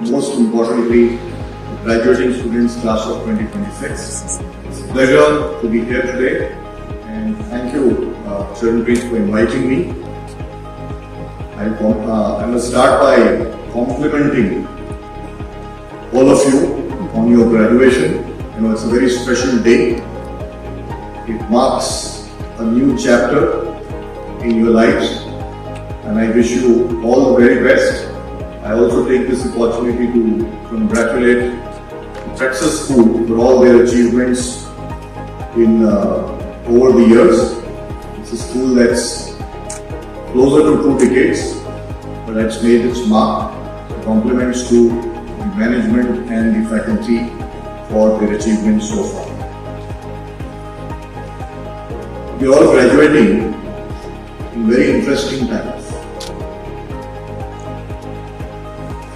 most importantly, the graduating students class of 2026. It's a pleasure to be here today, and thank you, Sanjiv, for inviting me. I will start by complimenting all of you on your graduation. It's a very special day. It marks a new chapter in your lives, and I wish you all the very best. I also take this opportunity to congratulate the Praxis School for all their achievements in over the years. It's a school that's closer to 2 decades, but it's made its mark. Compliments to the management and the faculty for their achievements so far. We are all graduating in very interesting times.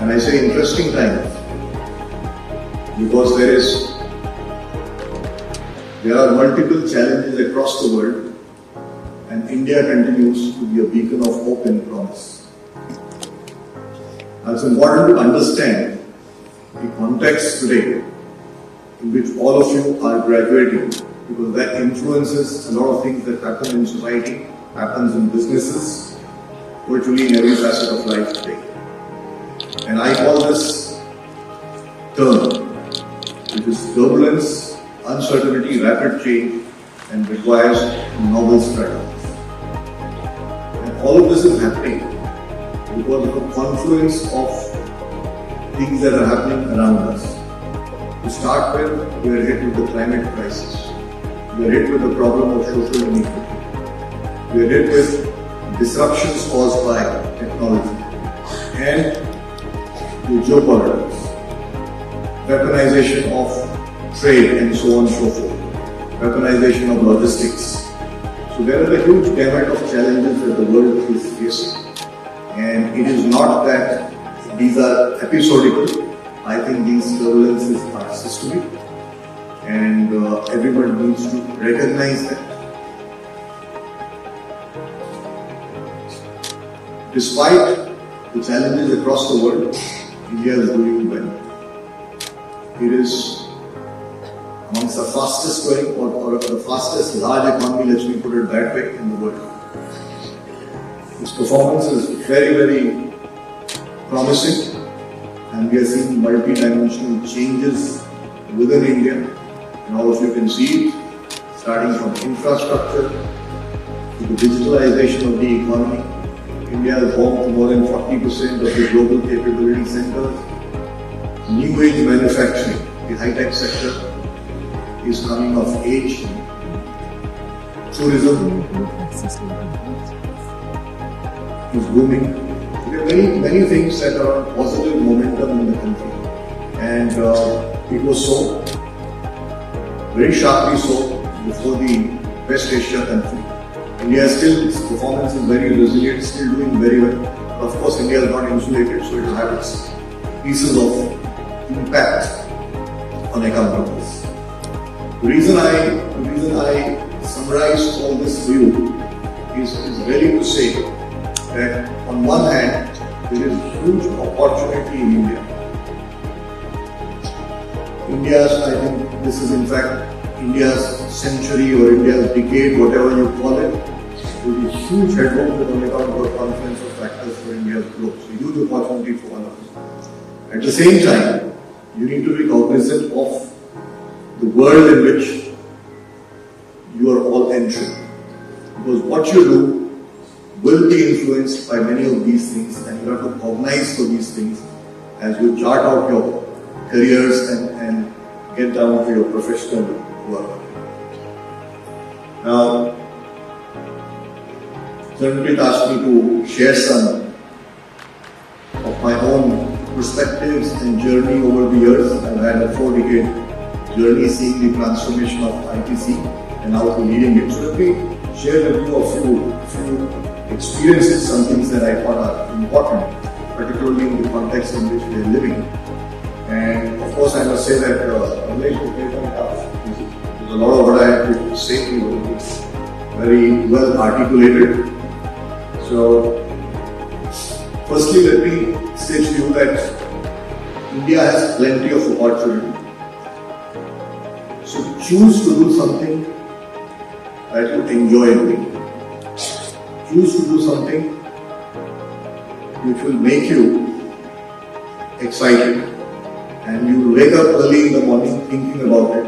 And I say interesting times because there are multiple challenges across the world, and India continues to be a beacon of hope and promise. Now it's important to understand the context today in which all of you are graduating, because that influences a lot of things that happen in society, happens in businesses, virtually in every facet of life today. And I call this term, which is turbulence, uncertainty, rapid change, and requires novel strategies. And all of this is happening because of a confluence of things that are happening around us. To start with, we are hit with the climate crisis. We are hit with the problem of social inequality. We are hit with disruptions caused by technology and the geopolitics, weaponization of trade and so on and so forth, weaponization of logistics. So there is a huge gamut of challenges that the world is facing. And it is not that these are episodical. I think these turbulences are systemic, and everyone needs to recognize that. Despite the challenges across the world, India is doing well. It is amongst the fastest growing or the fastest large economy, let me put it that way, in the world. Its performance is very, very promising, and we are seeing multi-dimensional changes within India, and all of you can see it, starting from infrastructure to the digitalization of the economy. India is home to more than 40% of the global capability centers. New age manufacturing, the high-tech sector, is coming of age. Tourism is booming. There are many things that are on positive momentum in the country, and it was so, very sharply so, before the West Asia country. India still, its performance is very resilient, still doing very well. Of course, India is not insulated, so it will have its pieces of impact on account of this. The reason I summarize all this for you is really to say that on one hand, there is huge opportunity in India. I think this is in fact India's century or India's decade, whatever you call it. There is huge headroom with on account of confluence of factors for India's growth. So huge opportunity for all of us. At the same time, you need to be cognizant of the world in which you are all entering. Because what you do will be influenced by many of these things, and you have to cognize for these things as you chart out your careers and get down to your professional work. Now, Sanjiv asked me to share some of my own perspectives and journey over the years. I've had a 4-decade journey seeing the transformation of ITC and how to leading it. So let me share with you a few experiences, some things that I thought are important, particularly in the context in which we are living. And of course, I must say that there's a lot of what I have to say to you is very well articulated. So, firstly, let me say to you that India has plenty of opportunity. So choose to do something that you enjoy doing. Choose to do something which will make you excited, and you will wake up early in the morning thinking about it.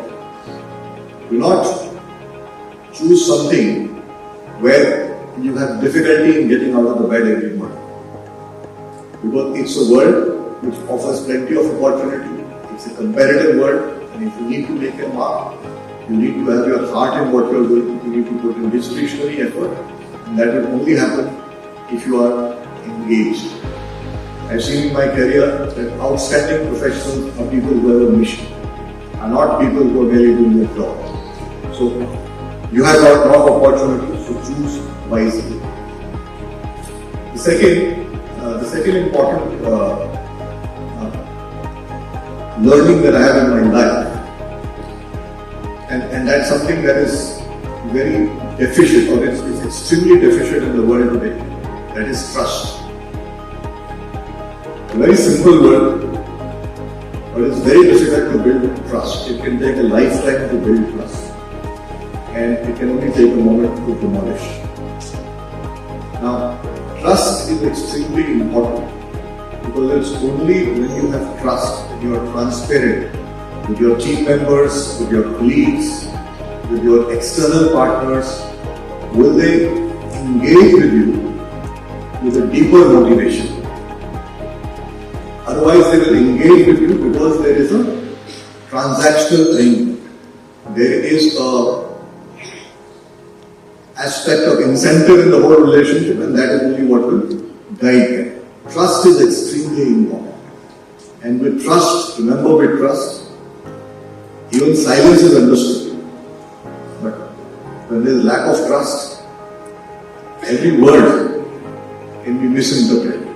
Do not choose something where you have difficulty in getting out of the bed every morning. Because it's a world which offers plenty of opportunity. It's a competitive world, and if you need to make a mark, you need to have your heart in what you are doing. You need to put in discretionary effort, and that will only happen if you are engaged. I've seen in my career that outstanding professionals are people who have a mission, are not people who are merely doing their job. So you have a lot of opportunities, so choose wisely. The second important learning that I have in my life, and that's something that is very deficient, or it's extremely deficient in the world today, that is trust. A very simple word, but it's very difficult to build trust. It can take a lifetime to build trust, and it can only take a moment to demolish. Now, trust is extremely important, because it's only when you have trust and you are transparent with your team members, with your colleagues, with your external partners, will they engage with you with a deeper motivation. Otherwise, they will engage with you because there is a transactional arrangement. There is a aspect of incentive in the whole relationship, and that is only what will guide them. Trust is extremely important. And with trust, remember, with trust, even silence is understood. But when there is lack of trust, every word can be misinterpreted.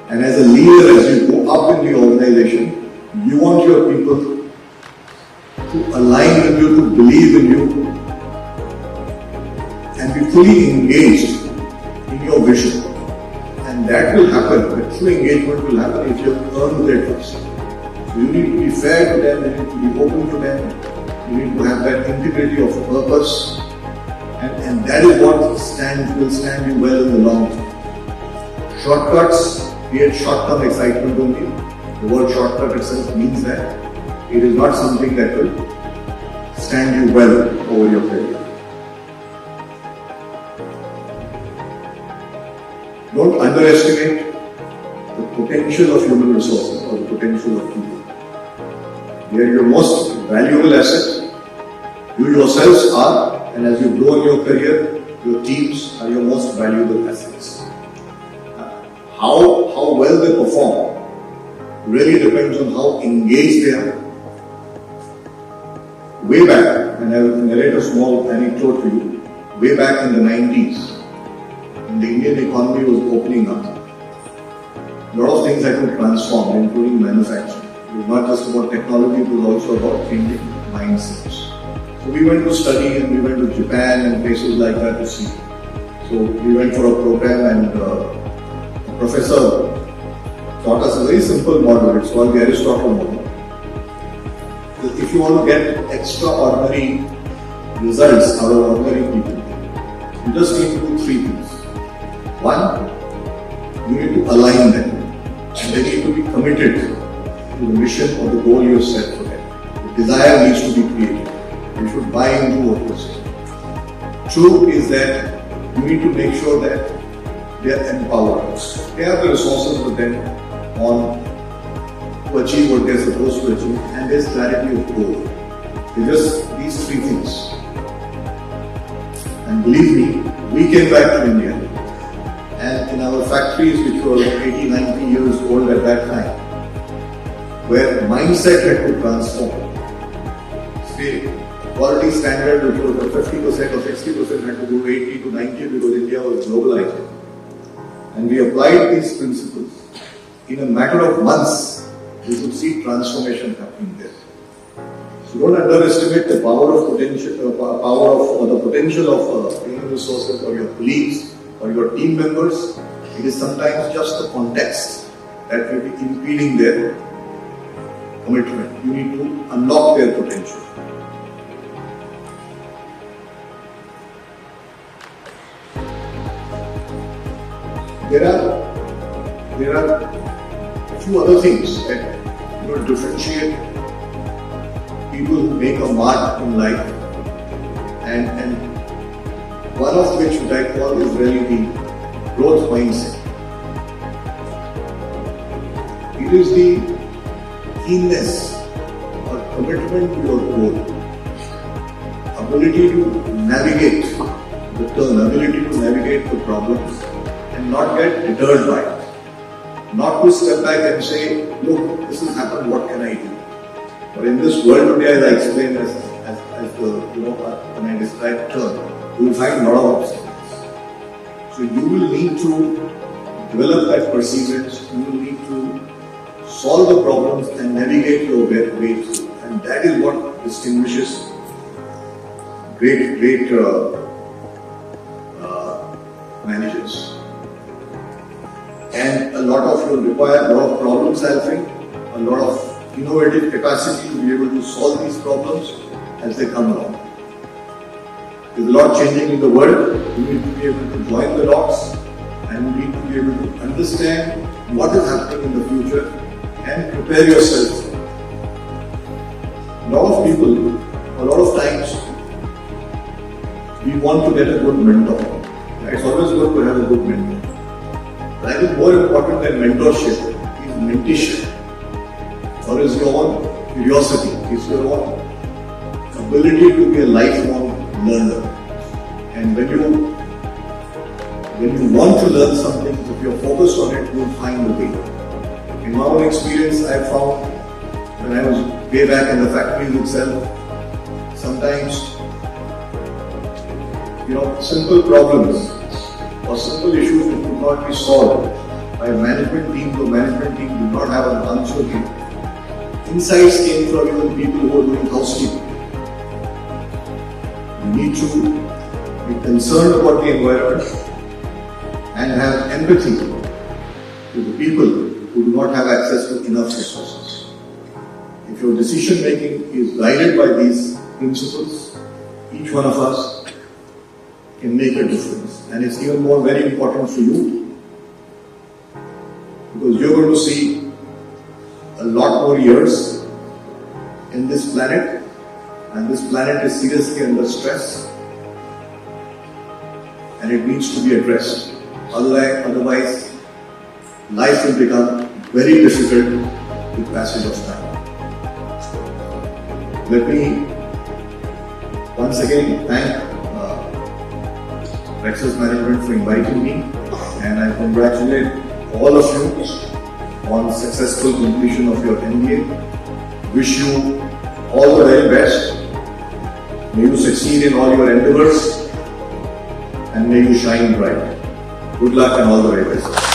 And as a leader, as you go up in the organization, you want your people to align with you, to believe in you, and be fully engaged in your vision. And that will happen, the true engagement will happen if you have earned their trust. So you need to be fair to them, you need to be open to them, you need to have that integrity of purpose, and that is what will stand you well in the long term. Shortcuts create short-term excitement only. The word shortcut itself means that it is not something that will stand you well over your career. Don't underestimate the potential of human resources or the potential of people. They are your most valuable asset. You yourselves are, and as you grow in your career, your teams are your most valuable assets. How well they perform really depends on how engaged they are. Way back, and I will narrate a small anecdote to you, way back in the 90s, when the Indian economy was opening up, a lot of things had to transform, including manufacturing. It was not just about technology, it was also about changing mindsets. So we went to study, and we went to Japan and places like that to see. So we went for a program, and a professor taught us a very simple model. It's called the Aristotle model. If you want to get extraordinary results out of ordinary people, you just need to do three things. One, you need to align them, and they need to be committed to the mission or the goal you have set for them. The desire needs to be created. You should buy into what you say. Two is that you need to make sure that they are empowered. They have the resources with them to achieve what they are supposed to achieve, and there is clarity of goal. Just these three things. And believe me, we came back to India, and in our factories, which were 80, 90 years old at that time, where mindset had to transform. Say, quality standard, which was 50% or 60%, had to go 80 to 90 because India was globalizing. And we applied these principles. In a matter of months, we could see transformation happening there. So don't underestimate the power of potential, the potential of human resources or your colleagues or your team members. It is sometimes just the context that will be impeding their commitment. You need to unlock their potential. There are a few other things that differentiate people who make a mark in life, and one of which I call is really the growth mindset. It is the keenness or commitment to your goal, ability to navigate the turn, ability to navigate the problems and not get deterred by it. Not to step back and say, look, this has happened, what can I do? But in this world today, as I explained, as the, when I describe turn, you will find a lot of obstacles. So you will need to develop that perseverance, you will need to solve the problems and navigate your way through. And that is what distinguishes great managers. And a lot of you require a lot of problem solving, a lot of innovative capacity to be able to solve these problems as they come along. There's a lot changing in the world. You need to be able to join the dots and you need to be able to understand what is happening in the future and prepare yourself. A lot of people, a lot of times, we want to get a good mentor. It's always good to have a good mentor. But I think more important than mentorship is mentorship, or is your own curiosity, is your own ability to be a lifelong learner. And when you want to learn something, if you're focused on it, you'll find a way. In my own experience, I found when I was way back in the factories itself, sometimes simple problems or simple issues that could not be solved by management team to management team did not have an answer to. Insights came from even people who are doing housekeeping. You need to be concerned about the environment and have empathy to the people who do not have access to enough resources. If your decision making is guided by these principles, each one of us can make a difference. And it's even more very important for you because you're going to see a lot more years in this planet, and this planet is seriously under stress and it needs to be addressed. Otherwise, life will become very difficult with passage of time. Let me once again thank Praxis Management for inviting me, and I congratulate all of you on successful completion of your MBA. Wish you all the very best. May you succeed in all your endeavors and may you shine bright. Good luck and all the very best.